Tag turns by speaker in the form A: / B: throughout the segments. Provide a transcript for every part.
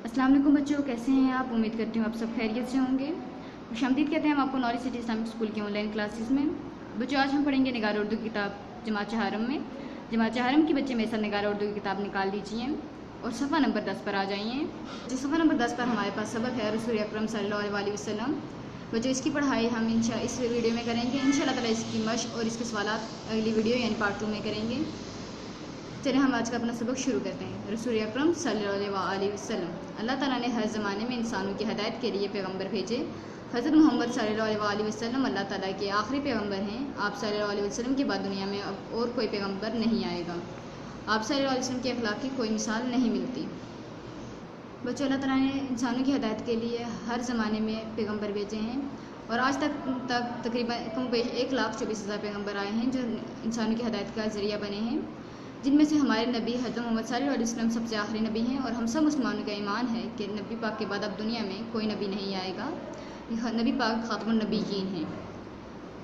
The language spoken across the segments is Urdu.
A: السلام علیکم بچوں، کیسے ہیں آپ؟ امید کرتی ہوں آپ سب خیریت سے ہوں گے۔ خوشامدید کہتے ہیں ہم آپ کو نالج سٹی اسلامک اسکول کی آن لائن کلاسز میں۔ بچوں، آج ہم پڑھیں گے نگار اردو کی کتاب جماعت چہارم میں۔ جماعت چہارم کی بچے میرے ساتھ نگار اردو کی کتاب نکال لیجیے اور صفحہ نمبر 10 پر آ جائیے۔ صفحہ نمبر 10 پر ہمارے پاس سبق ہے رسول اکرم صلی اللہ علیہ وسلم۔ بچوں، اس کی پڑھائی ہم اس ویڈیو میں کریں گے۔ انشاءاللہ تعالیٰ اس کی مشق اور اس کے سوالات اگلی ویڈیو یعنی پارٹ 2 میں کریں گے۔ چلیں ہم آج کا اپنا سبق شروع کرتے ہیں۔ رسول اکرم صلی اللہ علیہ وسلم۔ اللہ تعالیٰ نے ہر زمانے میں انسانوں کی ہدایت کے لیے پیغمبر بھیجے۔ حضرت محمد صلی اللہ علیہ وسلم اللہ تعالیٰ کے آخری پیغمبر ہیں۔ آپ صلی اللہ علیہ وسلم کے بعد دنیا میں اب اور کوئی پیغمبر نہیں آئے گا۔ آپ صلی اللہ علیہ وسلم کے اخلاق کی کوئی مثال نہیں ملتی۔ بچوں، اللہ تعالیٰ نے انسانوں کی ہدایت کے لیے ہر زمانے میں پیغمبر بھیجے ہیں اور آج تک تقریباً کم بیش 1,24,000 پیغمبر آئے ہیں جو انسانوں کی ہدایت کا ذریعہ بنے ہیں، جن میں سے ہمارے نبی حضرت محمد صلی اللہ علیہ وسلم سب سے آخری نبی ہیں۔ اور ہم سب مسلمانوں کا ایمان ہے کہ نبی پاک کے بعد اب دنیا میں کوئی نبی نہیں آئے گا۔ نبی پاک خاتم النبیین ہیں۔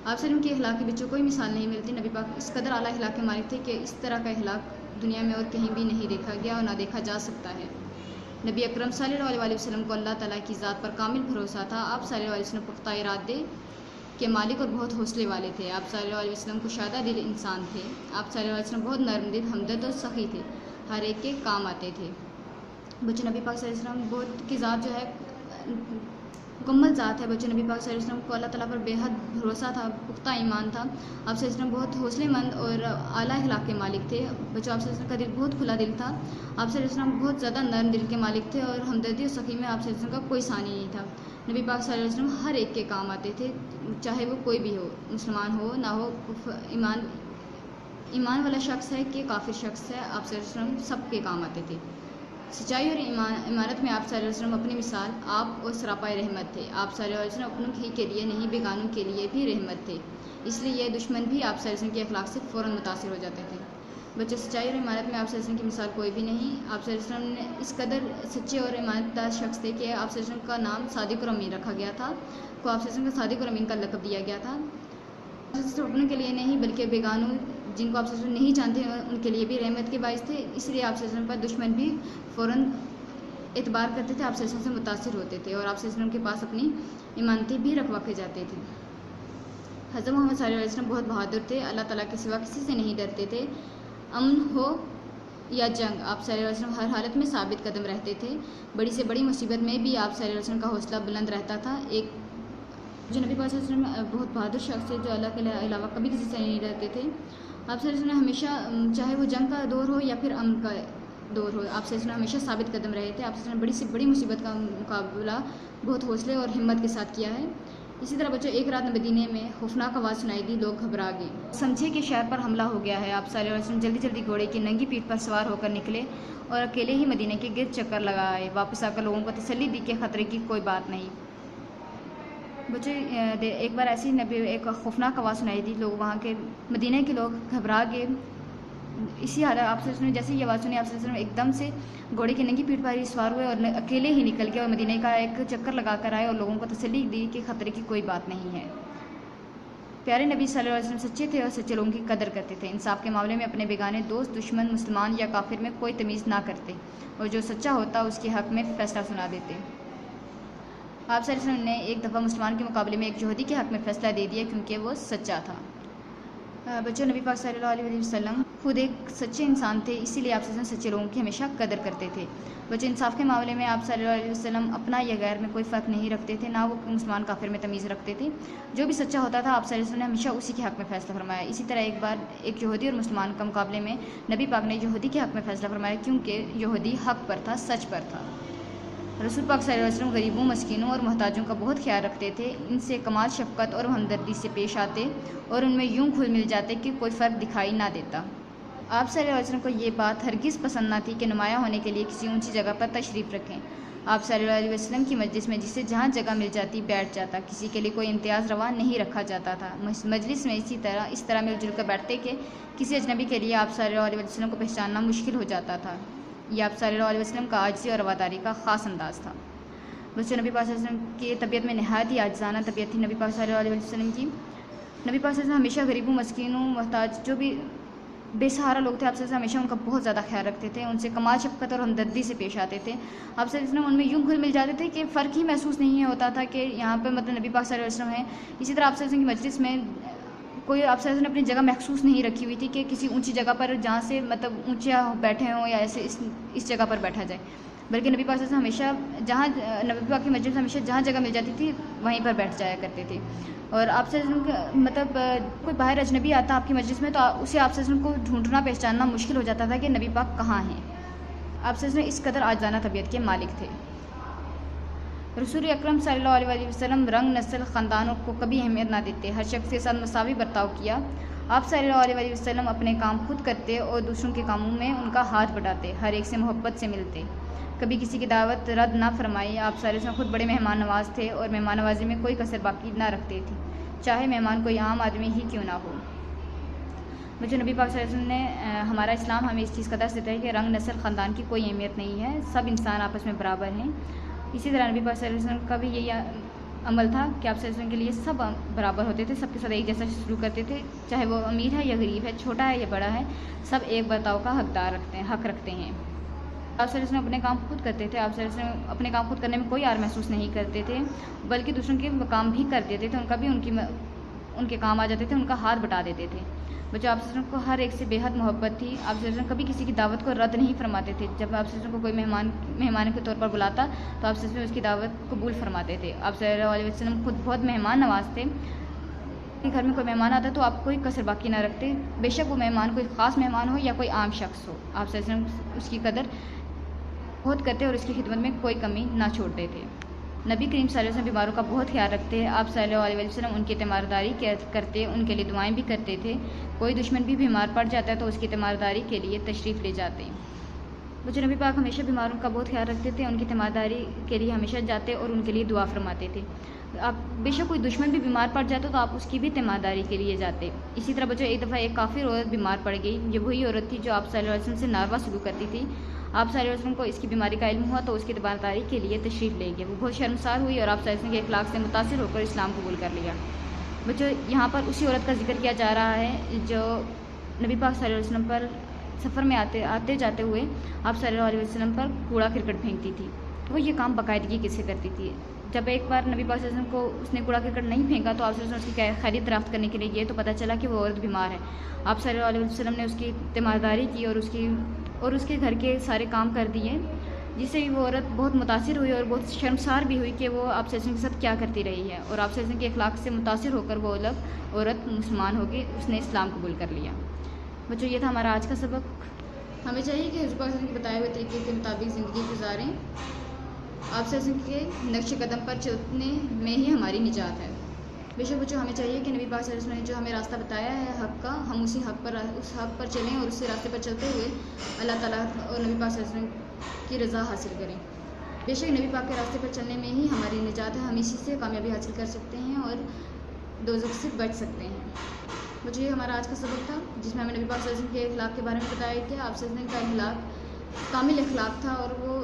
A: آپ صلی اللہ علیہ وسلم کے اخلاق کی بچوں کوئی مثال نہیں ملتی۔ نبی پاک اس قدر اعلیٰ اخلاق کے مالک تھے کہ اس طرح کا اخلاق دنیا میں اور کہیں بھی نہیں دیکھا گیا اور نہ دیکھا جا سکتا ہے۔ نبی اکرم صلی اللہ علیہ وسلم کو اللہ تعالیٰ کی ذات پر کامل بھروسہ تھا۔ آپ صلی اللہ علیہ وسلم پختہ ارادے کے مالک اور بہت حوصلے والے تھے۔ آپ صلی اللہ علیہ وسلم کشادہ دل انسان تھے۔ آپ صلی اللہ علیہ وسلم بہت نرم دل، ہمدرد اور سخی تھے، ہر ایک کے کام آتے تھے۔ بچوں، نبی پاک صلی اللہ علیہ وسلم بہت کی ذات جو ہے مکمل ذات ہے۔ بچوں، نبی پاک صلی اللہ علیہ وسلم کو اللہ تعالیٰ پر بے حد بھروسہ تھا، پختہ ایمان تھا۔ آپ صلی اللہ علیہ وسلم بہت حوصلے مند اور اعلیٰ اخلاق کے مالک تھے۔ بچوں، آپ صلی اللہ علیہ وسلم کا دل بہت کھلا دل تھا۔ آپ صلی اللہ علیہ وسلم بہت زیادہ نرم دل کے مالک تھے اور ہمدردی اور سخی میں آپ صلی اللہ علیہ وسلم کا کوئی ثانی نہیں تھا۔ نبی پاک صلی اللہ علیہ وسلم ہر ایک کے کام آتے تھے، چاہے وہ کوئی بھی ہو، مسلمان ہو نہ ہو، ایمان والا شخص ہے کہ کافر شخص ہے، آپ صلی اللہ علیہ وسلم سب کے کام آتے تھے۔ سچائی اور امانت میں آپ صلی اللہ علیہ وسلم اپنی مثال آپ اور سراپا رحمت تھے۔ آپ صلی اللہ علیہ وسلم اپنوں ہی کے لیے نہیں بیگانوں کے لیے بھی رحمت تھے، اس لیے یہ دشمن بھی آپ صلی اللہ علیہ وسلم کے اخلاق سے فوراً متاثر ہو جاتے تھے۔ بچوں، سچائی اور امانت میں آپ صلی اللہ علیہ وسلم کی مثال کوئی بھی نہیں۔ آپ صلی اللہ علیہ وسلم نے اس قدر سچے اور امانت دار شخص تھے کہ آپ صلی اللہ علیہ وسلم کا نام صادق اور امین رکھا گیا تھا، کو آپ صلی اللہ علیہ وسلم کا صادق اور امین کا لقب دیا گیا تھا۔ صرف اپنوں کے لیے نہیں بلکہ بیگانوں جن کو آپ صلی اللہ علیہ وسلم نہیں جانتے ان کے لیے بھی رحمت کے باعث تھے، اس لیے آپ صلی اللہ علیہ وسلم پر دشمن بھی فوراً اعتبار کرتے تھے، آپ صلی اللہ علیہ وسلم سے متاثر ہوتے تھے اور آپ صلی اللہ علیہ وسلم کے پاس اپنی امانتیں بھی رکھوا کے جاتے تھے۔ حضرت محمد صلی اللہ علیہ وسلم بہت بہادر تھے، اللہ تعالیٰ کے سوا کسی سے نہیں ڈرتے تھے، امن ہو یا جنگ آپ صلی اللہ علیہ وسلم ہر حالت میں ثابت قدم رہتے تھے۔ بڑی سے بڑی مصیبت میں بھی آپ صلی اللہ علیہ وسلم کا حوصلہ بلند رہتا تھا۔ جو نبی پاک صلی اللہ علیہ وسلم بہت بہادر شخص تھے جو اللہ کے علاوہ کبھی کسی سے نہیں ڈرتے تھے۔ آپ صلی اللہ علیہ وسلم ہمیشہ چاہے وہ جنگ کا دور ہو یا پھر امن کا دور ہو، آپ صلی اللہ علیہ وسلم ہمیشہ ثابت قدم رہے تھے۔ آپ صلی اللہ علیہ وسلم بڑی سے بڑی مصیبت کا مقابلہ بہت حوصلے اور ہمت کے ساتھ کیا ہے۔ اسی طرح بچوں، ایک رات مدینے میں خوفناک آواز سنائی دی، لوگ گھبرا گئے، سمجھے کہ شہر پر حملہ ہو گیا ہے۔ آپ صلی اللہ علیہ وسلم جلدی جلدی گھوڑے کی ننگی پیٹھ پر سوار ہو کر نکلے اور اکیلے ہی مدینے کے گرد چکر لگائے، واپس آ کر لوگوں کو تسلی دی کہ خطرے کی کوئی بات نہیں۔ بچے، ایک بار ایسی ایک خوفناک آواز سنائی دی، لوگ وہاں کے مدینہ کے لوگ گھبرا گئے۔ اسی حالت آپ سے جیسے یہ آواز سنی، آپ سے ایک دم سے گھوڑے کی ننگی پیٹھ پر ہی سوار ہوئے اور اکیلے ہی نکل گئے اور مدینہ کا ایک چکر لگا کر آئے اور لوگوں کو تسلی دی کہ خطرے کی کوئی بات نہیں ہے۔ پیارے نبی صلی اللہ علیہ وسلم سچے تھے اور سچے لوگوں کی قدر کرتے تھے، انصاف کے معاملے میں اپنے بیگانے دوست، دشمن، مسلمان یا کافر میں کوئی تمیز نہ کرتے اور جو سچا ہوتا اس کے حق میں فیصلہ سنا دیتے۔ آپ صلی اللہ علیہ وسلم نے ایک دفعہ مسلمان کے مقابلے میں ایک یہودی کے حق میں فیصلہ دے دیا کیونکہ وہ سچا تھا۔ بچوں، نبی پاک صلی اللہ علیہ وسلم خود ایک سچے انسان تھے، اسی لیے آپ صلی اللہ علیہ وسلم سچے لوگوں کی ہمیشہ قدر کرتے تھے۔ بچوں، انصاف کے معاملے میں آپ صلی اللہ علیہ وسلم اپنا یا غیر میں کوئی فرق نہیں رکھتے تھے، نہ وہ مسلمان کافر میں تمیز رکھتے تھے۔ جو بھی سچا ہوتا تھا آپ صلی اللہ علیہ وسلم نے ہمیشہ اسی کے حق میں فیصلہ فرمایا۔ اسی طرح ایک بار ایک یہودی اور مسلمان کا مقابلے میں نبی پاک نے یہودی کے حق میں فیصلہ فرمایا کیونکہ یہودی حق پر تھا، سچ پر تھا۔ رسول پاک صلی اللہ علیہ وسلم غریبوں، مسکینوں اور محتاجوں کا بہت خیال رکھتے تھے، ان سے کمال شفقت اور ہمدردی سے پیش آتے اور ان میں یوں گھل مل جاتے کہ کوئی فرق دکھائی نہ دیتا۔ آپ صلی اللہ علیہ وسلم کو یہ بات ہرگز پسند نہ تھی کہ نمایاں ہونے کے لیے کسی اونچی جگہ پر تشریف رکھیں۔ آپ صلی اللہ علیہ وسلم کی مجلس میں جسے جہاں جگہ مل جاتی بیٹھ جاتا، کسی کے لیے کوئی امتیاز روا نہیں رکھا جاتا تھا۔ مجلس میں اس طرح مل جل کر بیٹھتے کہ کسی اجنبی کے لیے آپ صلی اللہ علیہ وسلم کو پہچاننا مشکل ہو جاتا تھا۔ یہ آپ صلی اللہ علیہ وسلم کا عاجزی اور رواداری کا خاص انداز تھا۔ بچوں، نبی پاک صلی اللہ علیہ وسلم کی طبیعت میں نہایت ہی عاجزانہ طبیعت تھی۔ نبی پاک صلی اللہ علیہ وسلم کی نبی پاک صلی اللہ علیہ وسلم ہمیشہ غریبوں، مسکینوں، محتاج جو بھی بے سہارا لوگ تھے، آپ صلی اللہ علیہ وسلم ہمیشہ ان کا بہت زیادہ خیال رکھتے تھے، ان سے کمال شفقت اور ہمدردی سے پیش آتے تھے. آپ صلی اللہ علیہ وسلم ان میں یوں گھل مل جاتے تھے کہ فرق ہی محسوس نہیں ہوتا تھا کہ یہاں پہ مطلب نبی پاک صلی اللہ علیہ وسلم ہیں. اسی طرح آپ صلی اللہ علیہ وسلم کی مجلس میں کوئی آپ صلی اللہ علیہ وسلم نے اپنی جگہ محسوس نہیں رکھی ہوئی تھی کہ کسی اونچی جگہ پر جہاں سے مطلب اونچے بیٹھے ہوں یا ایسے اس جگہ پر بیٹھا جائے، بلکہ نبی پاک صلی اللہ علیہ وسلم ہمیشہ جہاں نبی پاک کی مجلس میں ہمیشہ جہاں جگہ مل جاتی تھی وہیں پر بیٹھ جایا کرتے تھے. اور آپ صلی اللہ علیہ وسلم مطلب کوئی باہر اجنبی آتا آپ کی مجلس میں تو اسے آپ صلی اللہ علیہ وسلم کو ڈھونڈنا پہچاننا مشکل ہو جاتا تھا کہ نبی پاک کہاں ہیں. آپ صلی اللہ علیہ وسلم اس قدر عاجزانہ طبیعت کے مالک تھے. رسول اکرم صلی اللہ علیہ وسلم رنگ، نسل، خاندانوں کو کبھی اہمیت نہ دیتے، ہر شخص کے ساتھ مساوی برتاؤ کیا. آپ صلی اللہ علیہ وسلم اپنے کام خود کرتے اور دوسروں کے کاموں میں ان کا ہاتھ بٹاتے، ہر ایک سے محبت سے ملتے، کبھی کسی کی دعوت رد نہ فرمائی. آپ صلی اللہ علیہ وسلم خود بڑے مہمان نواز تھے اور مہمان نوازی میں کوئی کسر باقی نہ رکھتے تھے، چاہے مہمان کوئی عام آدمی ہی کیوں نہ ہو. مجھے نبی پاک صلی اللہ علیہ وسلم نے ہمارا اسلام ہمیں اس چیز کا درس دیتا ہے کہ رنگ، نسل، خاندان کی کوئی اہمیت نہیں ہے، سب انسان آپس میں برابر ہیں. اسی طرح نبی پاک صلی اللہ علیہ وسلم کا بھی یہی عمل تھا کہ آپ صلی اللہ علیہ وسلم کے لیے سب برابر ہوتے تھے، سب کے ساتھ ایک جیسا سلوک کرتے تھے، چاہے وہ امیر ہے یا غریب ہے، چھوٹا ہے یا بڑا ہے، سب ایک برتاؤ کا حق رکھتے ہیں. آپ صلی اللہ علیہ وسلم اپنے کام خود کرتے تھے. آپ صلی اللہ علیہ وسلم اپنے کام خود کرنے میں کوئی آر محسوس نہیں کرتے تھے، بلکہ دوسروں کے کام بھی کر دیتے تھے، ان کا بھی ان کے کام آ جاتے تھے، ان کا ہاتھ بٹا دیتے تھے. بچوں آپ صلی اللہ علیہ وسلم کو ہر ایک سے بے حد محبت تھی. آپ صلی اللہ علیہ وسلم کبھی کسی کی دعوت کو رد نہیں فرماتے تھے. جب آپ صلی اللہ علیہ وسلم کو کوئی مہمان کے طور پر بلاتا تو آپ صلی اللہ علیہ وسلم اس کی دعوت قبول فرماتے تھے. آپ صلی اللہ علیہ وسلم خود بہت مہمان نواز تھے. گھر میں کوئی مہمان آتا تو آپ کوئی کسر باقی نہ رکھتے، بے شک وہ مہمان کوئی خاص مہمان ہو یا کوئی عام شخص ہو. آپ صلی اللہ علیہ وسلم اس کی قدر بہت کرتے اور اس کی خدمت میں کوئی کمی نہ چھوڑتے تھے. نبی کریم صلی اللہ علیہ وسلم بیماروں کا بہت خیال رکھتے ہیں. آپ صلی اللہ علیہ وسلم ان کی تیمارداری کرتے، ان کے لیے دعائیں بھی کرتے تھے. کوئی دشمن بھی بیمار پڑ جاتا ہے تو اس کی تیمارداری کے لیے تشریف لے جاتے ہیں. مجھے نبی پاک ہمیشہ بیماروں کا بہت خیال رکھتے تھے، ان کی تیمارداری کے لیے ہمیشہ جاتے اور ان کے لیے دعا فرماتے تھے. آپ بے شک کوئی دشمن بھی بیمار پڑ جاتا تو آپ اس کی بھی تیمارداری کے لیے جاتے. اسی طرح بچوں ایک دفعہ ایک کافر عورت بیمار پڑ گئی. یہ وہی عورت تھی جو آپ صلی اللہ علیہ وسلم سے ناروا سلوک کرتی تھی. آپ صلی اللہ علیہ وسلم کو اس کی بیماری کا علم ہوا تو اس کی تیمارداری کے لیے تشریف لے گئے. وہ بہت شرمسار ہوئی اور آپ صلی اللہ علیہ وسلم کے اخلاق سے متاثر ہو کر اسلام قبول کر لیا. بچوں یہاں پر اسی عورت کا ذکر کیا جا رہا ہے جو نبی پاک صلی اللہ علیہ وسلم پر سفر میں آتے جاتے ہوئے آپ صلی اللہ علیہ وسلم پر کوڑا کرکٹ پھینکتی تھی. وہ یہ کام باقاعدگی کیسے کرتی تھی؟ جب ایک بار نبی پاک صلی اللہ علیہ وسلم کو اس نے کوڑا کرکٹ نہیں پھینکا تو آپ صلی اللہ علیہ وسلم اس کی خیریت دریافت کرنے کے لیے گئے تو پتہ چلا کہ وہ عورت بیمار ہے. آپ صلی اللہ علیہ وسلم نے اس کی تیمارداری کی اور اس کے گھر کے سارے کام کر دیے، جس سے وہ عورت بہت متاثر ہوئی اور بہت شرمسار بھی ہوئی کہ وہ آپ صلی اللہ علیہ وسلم کے ساتھ کیا کرتی رہی ہے. اور آپ صلی اللہ علیہ وسلم کے اخلاق سے متاثر ہو کر وہ عورت مسلمان ہو کے اس نے اسلام قبول کر لیا. بچوں یہ تھا ہمارا آج کا سبق. ہمیں چاہیے کہ حضور پاک صلی اللہ علیہ وسلم کے بتائے ہوئے طریقے کے مطابق زندگی گزاریں. آپ صلی اللہ علیہ وسلم کے نقش قدم پر چلنے میں ہی ہماری نجات ہے. بے شک بچوں ہمیں چاہیے کہ نبی پاک صلی اللہ علیہ وسلم نے جو ہمیں راستہ بتایا ہے حق کا، ہم اس حق پر چلیں اور اسی راستے پر چلتے ہوئے اللہ تعالیٰ اور نبی پاک صلی اللہ علیہ وسلم کی رضا حاصل کریں. بے شک نبی پاک کے راستے پر چلنے میں ہی ہماری نجات ہے. ہم اسی سے کامیابی حاصل کر سکتے ہیں اور دوزخ سے بچ سکتے ہیں. مجھے یہ ہمارا آج کا سبق تھا جس میں ہمیں نبی پاک صلی اللہ علیہ وسلم کے اخلاق کے بارے میں بتایا کہ آپ صلی اللہ علیہ وسلم کا اخلاق کامل اخلاق تھا اور وہ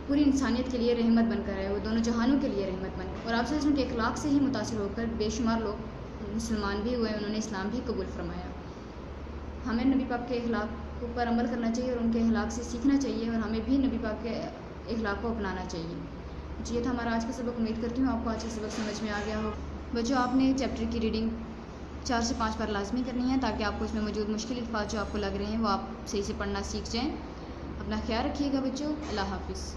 A: پوری انسانیت کے لیے رحمت بن کر ہے، وہ دونوں جہانوں کے لیے رحمت بن. اور آپ صلی اللہ علیہ وسلم کے اخلاق سے ہی متاثر ہو کر بے شمار لوگ مسلمان بھی ہوئے، انہوں نے اسلام بھی قبول فرمایا. ہمیں نبی پاک کے اخلاق پر عمل کرنا چاہیے اور ان کے اخلاق سے سیکھنا چاہیے اور ہمیں بھی نبی پاک کے اخلاق کو اپنانا چاہیے. یہ تھا ہمارا آج کا سبق. امید کرتی ہوں آپ کو آج کا سبق سمجھ میں آ گیا ہو. بچوں آپ نے چیپٹر کی ریڈنگ 4 سے 5 بار لازمی کرنی ہے تاکہ آپ کو اس میں موجود مشکل الفاظ جو آپ کو لگ رہے ہیں وہ آپ صحیح سے پڑھنا سیکھ جائیں. اپنا خیال رکھیے گا بچوں. اللہ حافظ.